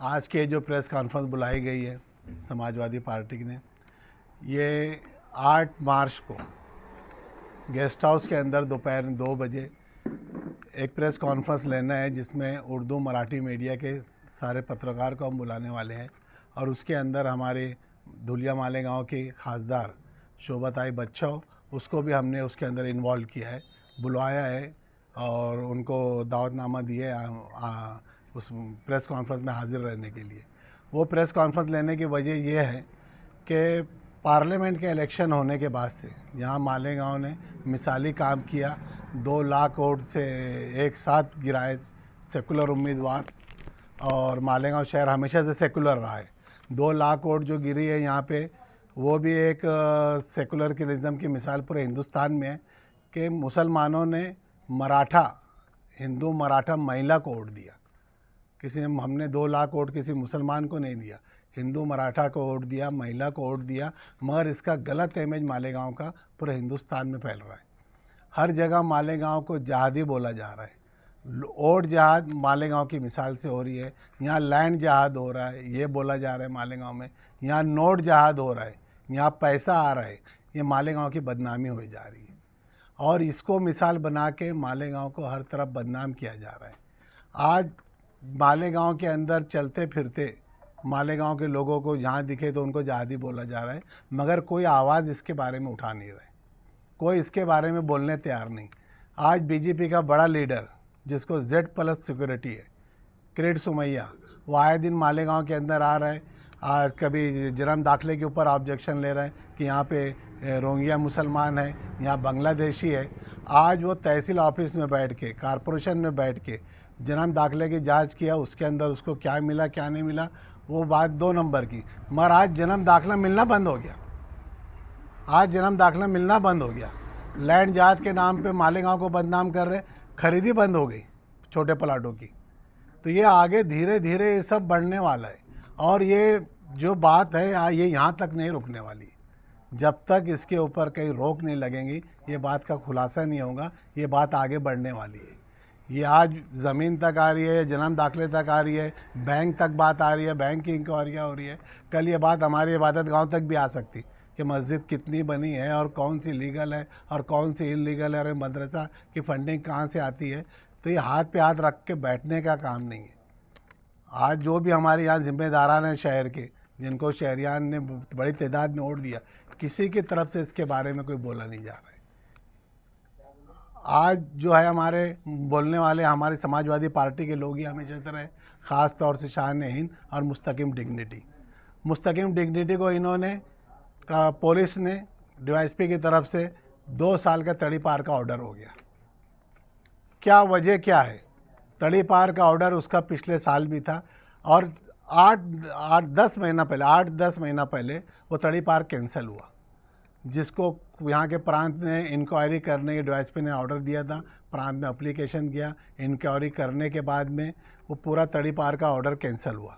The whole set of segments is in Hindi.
आज के जो प्रेस कॉन्फ्रेंस बुलाई गई है समाजवादी पार्टी ने, ये 8 मार्च को गेस्ट हाउस के अंदर दोपहर 2 बजे एक प्रेस कॉन्फ्रेंस लेना है, जिसमें उर्दू मराठी मीडिया के सारे पत्रकार को हम बुलाने वाले हैं। और उसके अंदर हमारे धुलिया मालेगांव की खासदार शोभाताई बच्चन, उसको भी हमने उसके अंदर इन्वॉल्व किया है, बुलाया है और उनको दावतनामा दिए उस प्रेस कॉन्फ्रेंस में हाजिर रहने के लिए। वो प्रेस कॉन्फ्रेंस लेने की वजह ये है कि पार्लियामेंट के इलेक्शन होने के बाद से यहाँ मालेगांव ने मिसाली काम किया। 2 लाख वोट से एक साथ गिराए सेकुलर उम्मीदवार, और मालेगांव शहर हमेशा से सेकुलर रहा है। 2 लाख वोट जो गिरी है यहाँ पे, वो भी एक सेकुलरिज्म की मिसाल पूरे हिंदुस्तान में है कि मुसलमानों ने हिंदू मराठा महिला को वोट दिया। हमने 2 लाख वोट किसी मुसलमान को नहीं दिया, हिंदू मराठा को वोट दिया, महिला को वोट दिया। मगर इसका गलत इमेज मालेगांव का पूरे हिंदुस्तान में फैल रहा है। हर जगह मालेगांव को जहादी बोला जा रहा है। वोट जहाद मालेगांव की मिसाल से हो रही है। यहाँ लैंड जहाद हो रहा है, ये बोला जा रहा है मालेगांव में। यहाँ नोट जहाद हो रहा है, यहाँ पैसा आ रहा है। ये मालेगांव की बदनामी हो जा रही है और इसको मिसाल बना के मालेगांव को हर तरफ बदनाम किया जा रहा है। आज मालेगांव के अंदर चलते फिरते मालेगांव के लोगों को जहाँ दिखे तो उनको जहादी बोला जा रहा है, मगर कोई आवाज़ इसके बारे में उठा नहीं रहा है, कोई इसके बारे में बोलने तैयार नहीं। आज बीजेपी का बड़ा लीडर जिसको Z+ सिक्योरिटी है, किरीट सोमैया, वो आए दिन मालेगांव के अंदर आ रहा है। आज कभी जन्म दाखिले के ऊपर ऑब्जेक्शन ले रहा है कि यहाँ पे रोहिंग्या मुसलमान है, यहाँ बांग्लादेशी है। आज वो तहसील ऑफिस में बैठ के, कॉरपोरेशन में बैठ के जन्म दाखिले की जांच किया, उसके अंदर उसको क्या मिला क्या नहीं मिला वो बात 2 नंबर की। मगर आज जन्म दाखिला मिलना बंद हो गया। आज जन्म दाखिला मिलना बंद हो गया। लैंड जहाज के नाम पे मालेगांव को बदनाम कर रहे, खरीदी बंद हो गई छोटे प्लाटों की। तो ये आगे धीरे धीरे ये सब बढ़ने वाला है और ये जो बात है ये यहाँ तक नहीं रुकने वाली है। जब तक इसके ऊपर कहीं रोक नहीं लगेंगी, ये बात का खुलासा नहीं होगा, ये बात आगे बढ़ने वाली है। ये आज ज़मीन तक आ रही है, जन्म दाखिले तक आ रही है, बैंक तक बात आ रही है, बैंक की इंक्वायरियाँ हो रही है। कल ये बात हमारी इबादत गांव तक भी आ सकती कि मस्जिद कितनी बनी है और कौन सी लीगल है और कौन सी इलीगल है और मदरसा की फंडिंग कहाँ से आती है। तो ये हाथ पे हाथ रख के बैठने का काम नहीं है। आज जो भी हमारे यहाँ जिम्मेदारान हैं शहर के, जिनको शहरियान ने बड़ी तादाद में वोट दिया, किसी की तरफ से इसके बारे में कोई बोला नहीं जा रहा है। आज जो है हमारे बोलने वाले हमारी समाजवादी पार्टी के लोग ही हमेशा तरह, ख़ास तौर से शान-ए-हिंद और मुस्तकिम डिग्निटी को इन्होंने पुलिस ने DYSP की तरफ से 2 साल का तड़ीपार का ऑर्डर हो गया। क्या वजह क्या है? तड़ीपार का ऑर्डर उसका पिछले साल भी था और 8-10 महीना पहले वो तड़ीपार कैंसिल हुआ, जिसको यहाँ के प्रांत ने इंक्वायरी करने की DYSP ने ऑर्डर दिया था। प्रांत में एप्लीकेशन किया, इंक्वायरी करने के बाद में वो पूरा तड़ीपार का ऑर्डर कैंसिल हुआ।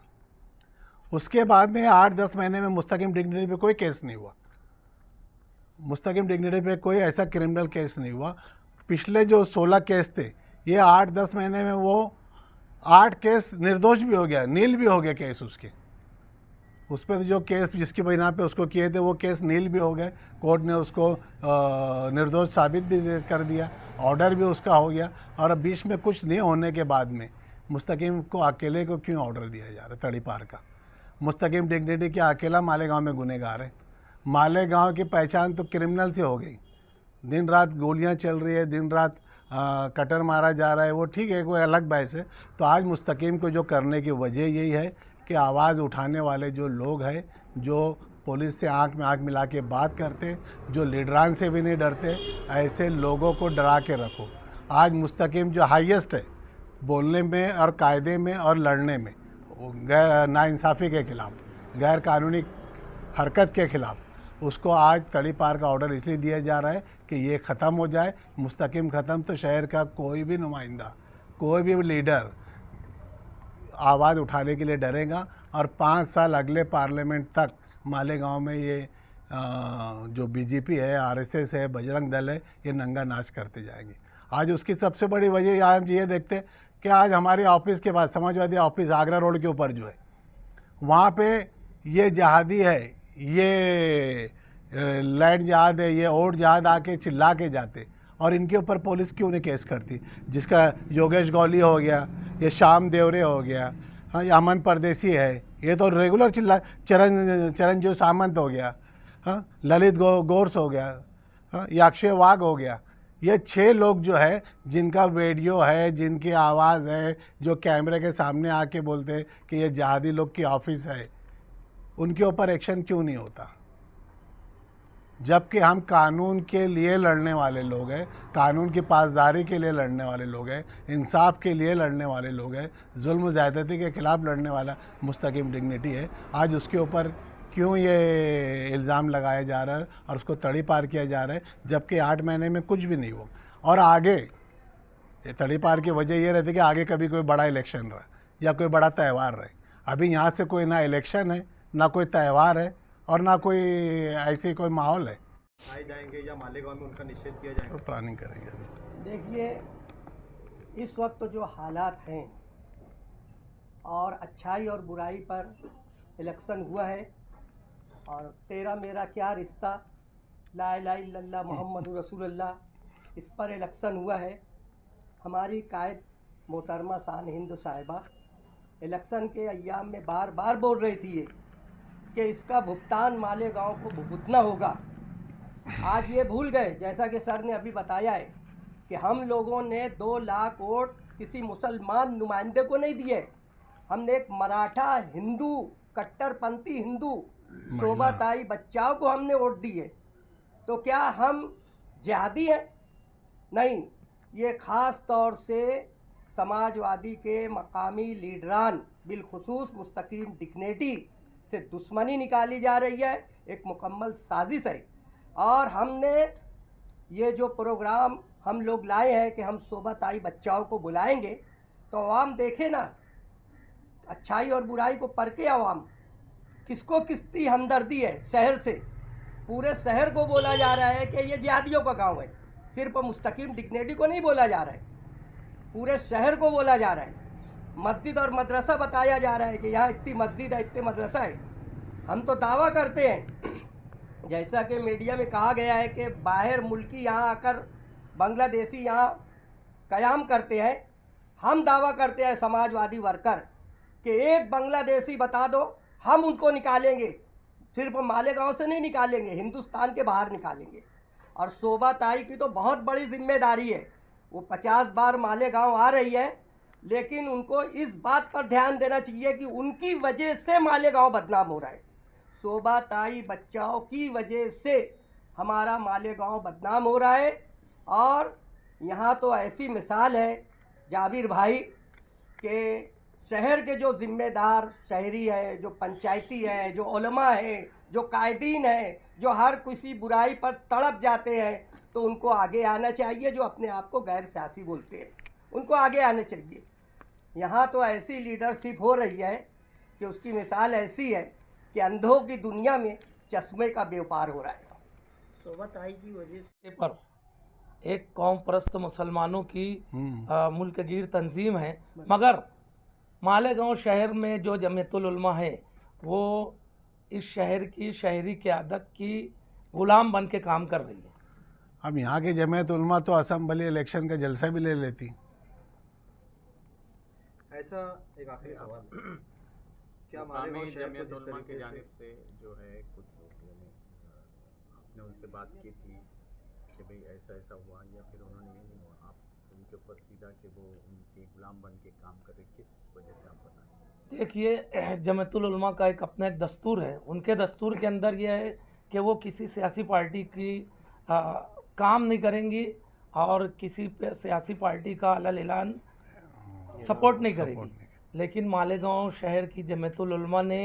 उसके बाद में 8-10 महीने में मुस्तकिम डिग्निटी पे कोई केस नहीं हुआ। मुस्तकिम डिग्निटी पे कोई ऐसा क्रिमिनल केस नहीं हुआ। पिछले जो 16 केस थे, ये 8-10 महीने में वो 8 केस निर्दोष भी हो गया, नील भी हो गया केस उसके। उस पर जो केस जिसकी बिना पे उसको किए थे वो केस नील भी हो गए। कोर्ट ने उसको निर्दोष साबित भी कर दिया, ऑर्डर भी उसका हो गया। और अब बीच में कुछ नहीं होने के बाद में मुस्तकिम को अकेले को क्यों ऑर्डर दिया जा रहा है तड़ीपार का? मुस्तकिम डिग्निटी क्या अकेला मालेगांव में गुनहगार है? मालेगांव की पहचान तो क्रिमिनल से हो गई। दिन रात गोलियां चल रही है, दिन रात कटर मारा जा रहा है, वो ठीक है, कोई अलग बहस है। तो आज मुस्तकिम को जो करने की वजह यही है कि आवाज़ उठाने वाले जो लोग हैं, जो पुलिस से आंख में आंख मिला के बात करते, जो लीडरान से भी नहीं डरते, ऐसे लोगों को डरा के रखो। आज मुस्तकिम जो हाईएस्ट है बोलने में और कायदे में और लड़ने में, गैर नाइंसाफ़ी के ख़िलाफ़, गैर कानूनी हरकत के ख़िलाफ़, उसको आज तड़ीपार का ऑर्डर इसलिए दिया जा रहा है कि ये ख़त्म हो जाए। मुस्तकिम ख़त्म तो शहर का कोई भी नुमाइंदा, कोई भी लीडर आवाज़ उठाने के लिए डरेगा और 5 साल अगले पार्लियामेंट तक मालेगांव में ये जो बीजेपी है, RSS है, बजरंग दल है, ये नंगा नाच करते जाएंगे। आज उसकी सबसे बड़ी वजह आज ये देखते कि आज हमारे ऑफिस के पास, समाजवादी ऑफिस आगरा रोड के ऊपर जो है, वहाँ पे ये जहादी है, ये लैंड जहाद है, ये ओट जहाद आके चिल्ला के जाते, और इनके ऊपर पुलिस क्यों नहीं केस करती? जिसका योगेश गौली हो गया, ये श्याम देवरे हो गया, हाँ, ये अमन परदेसी है, ये तो रेगुलर चिल्ला, चरणजीव सामंत हो गया, हाँ, ललित गोर्स हो गया, हाँ, ये अक्षय वाघ हो गया। ये 6 लोग जो है, जिनका वीडियो है, जिनकी आवाज़ है, जो कैमरे के सामने आके बोलते हैं कि ये जहादी लोग की ऑफिस है, उनके ऊपर एक्शन क्यों नहीं होता? जबकि हम कानून के लिए लड़ने वाले लोग हैं, कानून की पासदारी के लिए लड़ने वाले लोग हैं, इंसाफ के लिए लड़ने वाले लोग हैं, जुल्म ज़्यादती के ख़िलाफ़ लड़ने वाला मुस्तकीम डिग्निटी है। आज उसके ऊपर क्यों ये इल्ज़ाम लगाया जा रहा है और उसको तड़ी पार किया जा रहा है, जबकि 8 महीने में कुछ भी नहीं हुआ? और आगे ये तड़ी पार की वजह ये रहती है कि आगे कभी कोई बड़ा इलेक्शन रहे या कोई बड़ा त्यौहार रहे। अभी यहाँ से कोई ना इलेक्शन है, ना कोई त्यौहार है, और ना कोई ऐसी कोई माहौल है। आए जाएंगे या मालेगांव में उनका निषेध किया जाएगा? तो प्लानिंग करेंगे अभी। देखिए, इस वक्त जो हालात हैं और अच्छाई और बुराई पर इलेक्शन हुआ है, और तेरा मेरा क्या रिश्ता, ला इलाहा इल्लल्लाह मुहम्मदुर रसूलुल्लाह, इस पर इलेक्शन हुआ है। हमारी कायद मोहतरमा शान हिंद साहिबा इलेक्शन के अय्याम में बार बार बोल रही थी ये कि इसका भुगतान मालेगांव को भुगतना होगा। आज ये भूल गए, जैसा कि सर ने अभी बताया है, कि हम लोगों ने 2 लाख वोट किसी मुसलमान नुमाइंदे को नहीं दिए। हमने एक मराठा हिंदू, कट्टरपंथी हिंदू शोभाताई बच्चाओं को हमने वोट दिए। तो क्या हम जिहादी हैं? नहीं, ये ख़ास तौर से समाजवादी के मकामी लीडरान, बिलखुसूस मुस्तकीम डिग्निटी से दुश्मनी निकाली जा रही है, एक मुकम्मल साजिश है। और हमने ये जो प्रोग्राम हम लोग लाए हैं कि हम शोभाताई बच्चाओं को बुलाएंगे, तो आवाम देखे ना, अच्छाई और बुराई को परखे आवाम, किसको किसकी हमदर्दी है। शहर से पूरे शहर को बोला जा रहा है कि ये जिहादियों का गांव है, सिर्फ मुस्तकीम डिग्निटी को नहीं बोला जा रहा है, पूरे शहर को बोला जा रहा है। मस्जिद और मदरसा बताया जा रहा है कि यहाँ इतनी मस्जिद है, इतने मदरसा है। हम तो दावा करते हैं, जैसा कि मीडिया में कहा गया है कि बाहर मुल्की यहाँ आकर बांग्लादेशी यहाँ क़याम करते हैं। हम दावा करते हैं समाजवादी वर्कर कि एक बांग्लादेशी बता दो, हम उनको निकालेंगे, सिर्फ मालेगांव से नहीं निकालेंगे, हिंदुस्तान के बाहर निकालेंगे। और शोभाताई की तो बहुत बड़ी जिम्मेदारी है, वो 50 बार मालेगांव आ रही है, लेकिन उनको इस बात पर ध्यान देना चाहिए कि उनकी वजह से मालेगांव बदनाम हो रहा है। शोभाताई बच्चाओं की वजह से हमारा मालेगांव बदनाम हो रहा है। और यहाँ तो ऐसी मिसाल है जाबिर भाई के शहर के जो ज़िम्मेदार शहरी है, जो पंचायती है, जो उलमा है, जो कायदीन है, जो हर किसी बुराई पर तड़प जाते हैं, तो उनको आगे आना चाहिए। जो अपने आप को गैर सियासी बोलते हैं, उनको आगे आना चाहिए। यहाँ तो ऐसी लीडरशिप हो रही है कि उसकी मिसाल ऐसी है कि अंधों की दुनिया में चश्मे का व्यापार हो रहा है। शोभाताई की वजह से पर एक कौम परस्त मुसलमानों की मुल्कगीर तंजीम है, मगर मालेगांव शहर में जो जमीयतुल उलमा है वो इस शहर की शहरी क़यादत की ग़ुलाम बन के काम कर रही है। अब यहाँ की जमीयत उलमा तो असम्बली इलेक्शन का जलसा भी ले लेती। ऐसा एक आखिरी सवाल, क्या मालेगांव शहर जमीयत को जिस उलमा की तरीके जानिब से जो है कुछ लोगों ने आपने उनसे बात की थी कि भाई ऐसा ऐसा हुआ, या फिर उन्होंने ये नहीं हुआ, आप उनके ऊपर सीधा कि वो उनके गुलाम बन के काम करे, किस वजह से आप बताएं? देखिए, जमीयतुल उलमा का एक अपना एक दस्तूर है। उनके दस्तूर के अंदर यह है कि वो किसी सियासी पार्टी की काम नहीं करेंगी और किसी सियासी पार्टी का अलग ऐलान सपोर्ट नहीं करेगी। लेकिन मालेगांव शहर की जमीयतुल उलमा ने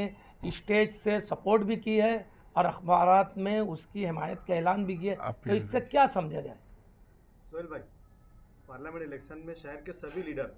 स्टेज से सपोर्ट भी की है और अखबारात में उसकी हिमायत का ऐलान भी किया है। तो इससे क्या समझा जाए? सोहेल भाई, पार्लियामेंट इलेक्शन में शहर के सभी लीडर